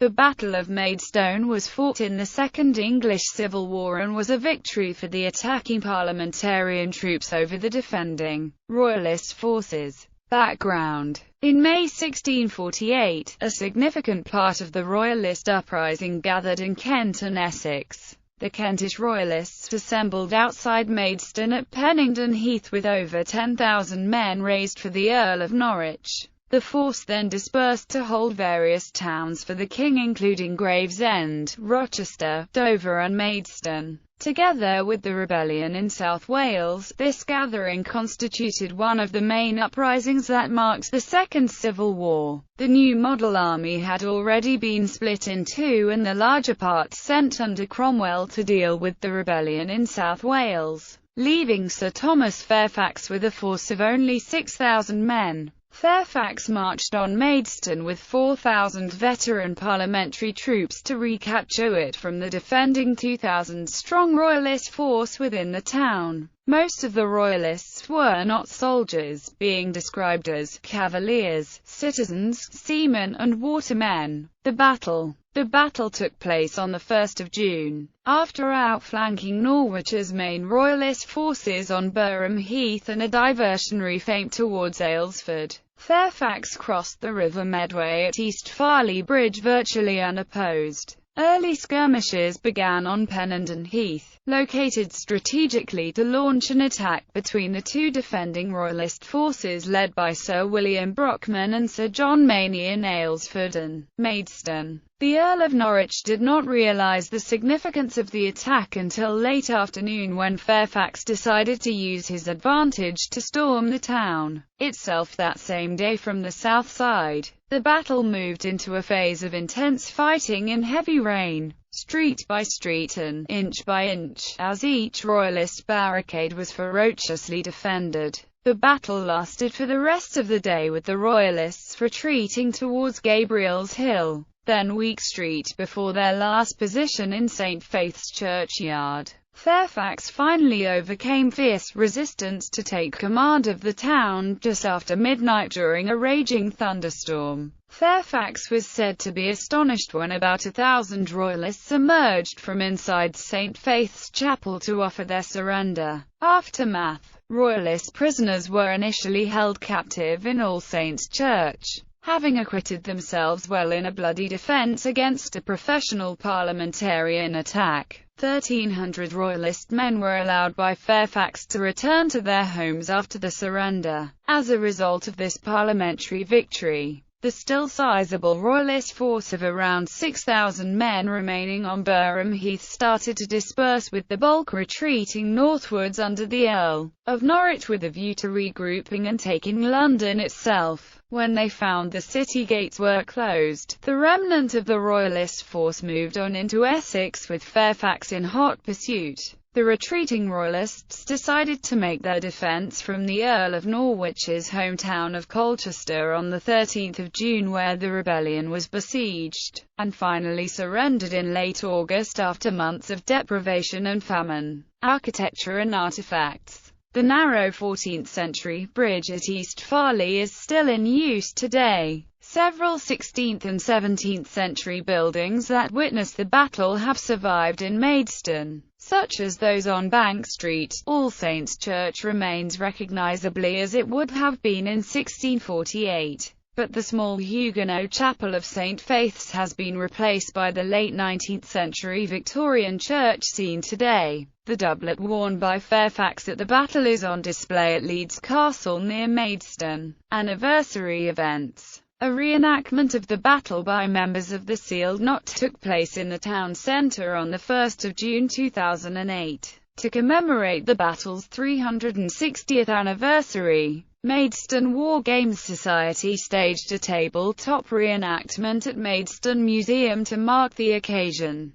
The Battle of Maidstone was fought in the Second English Civil War and was a victory for the attacking parliamentarian troops over the defending Royalist forces. Background: in May 1648, a significant part of the Royalist uprising gathered in Kent and Essex. The Kentish Royalists assembled outside Maidstone at Pennington Heath with over 10,000 men raised for the Earl of Norwich. The force then dispersed to hold various towns for the king, including Gravesend, Rochester, Dover and Maidstone. Together with the rebellion in South Wales, this gathering constituted one of the main uprisings that marked the Second Civil War. The new model army had already been split in two, and the larger part sent under Cromwell to deal with the rebellion in South Wales, leaving Sir Thomas Fairfax with a force of only 6,000 men. Fairfax marched on Maidstone with 4,000 veteran parliamentary troops to recapture it from the defending 2,000-strong Royalist force within the town. Most of the Royalists were not soldiers, being described as cavaliers, citizens, seamen and watermen. The battle took place on the 1st of June. After outflanking Norwich's main Royalist forces on Burham Heath and a diversionary feint towards Aylesford, Fairfax crossed the River Medway at East Farley Bridge virtually unopposed. Early skirmishes began on Pennington Heath, located strategically to launch an attack between the two defending Royalist forces led by Sir William Brockman and Sir John Maney in Aylesford and Maidstone. The Earl of Norwich did not realise the significance of the attack until late afternoon, when Fairfax decided to use his advantage to storm the town itself that same day from the south side. The battle moved into a phase of intense fighting in heavy rain, street by street and inch by inch, as each Royalist barricade was ferociously defended. The battle lasted for the rest of the day, with the Royalists retreating towards Gabriel's Hill, then Week Street, before their last position in St. Faith's Churchyard. Fairfax finally overcame fierce resistance to take command of the town just after midnight during a raging thunderstorm. Fairfax was said to be astonished when about 1,000 Royalists emerged from inside St. Faith's Chapel to offer their surrender. Aftermath: Royalist prisoners were initially held captive in All Saints' Church, having acquitted themselves well in a bloody defence against a professional parliamentarian attack. 1,300 Royalist men were allowed by Fairfax to return to their homes after the surrender. As a result of this parliamentary victory, the still sizable Royalist force of around 6,000 men remaining on Burham Heath started to disperse, with the bulk retreating northwards under the Earl of Norwich with a view to regrouping and taking London itself. When they found the city gates were closed, the remnant of the Royalist force moved on into Essex with Fairfax in hot pursuit. The retreating Royalists decided to make their defence from the Earl of Norwich's hometown of Colchester on the 13th of June, where the rebellion was besieged, and finally surrendered in late August after months of deprivation and famine. Architecture and artefacts. The narrow 14th-century bridge at East Farley is still in use today. Several 16th and 17th century buildings that witnessed the battle have survived in Maidstone, such as those on Bank Street. All Saints' Church remains recognisably as it would have been in 1648. But the small Huguenot chapel of St. Faith's has been replaced by the late 19th century Victorian church seen today. The doublet worn by Fairfax at the battle is on display at Leeds Castle near Maidstone. Anniversary events. A reenactment of the battle by members of the Sealed Knot took place in the town centre on the 1st of June 2008. To commemorate the battle's 360th anniversary, Maidstone War Games Society staged a tabletop reenactment at Maidstone Museum to mark the occasion.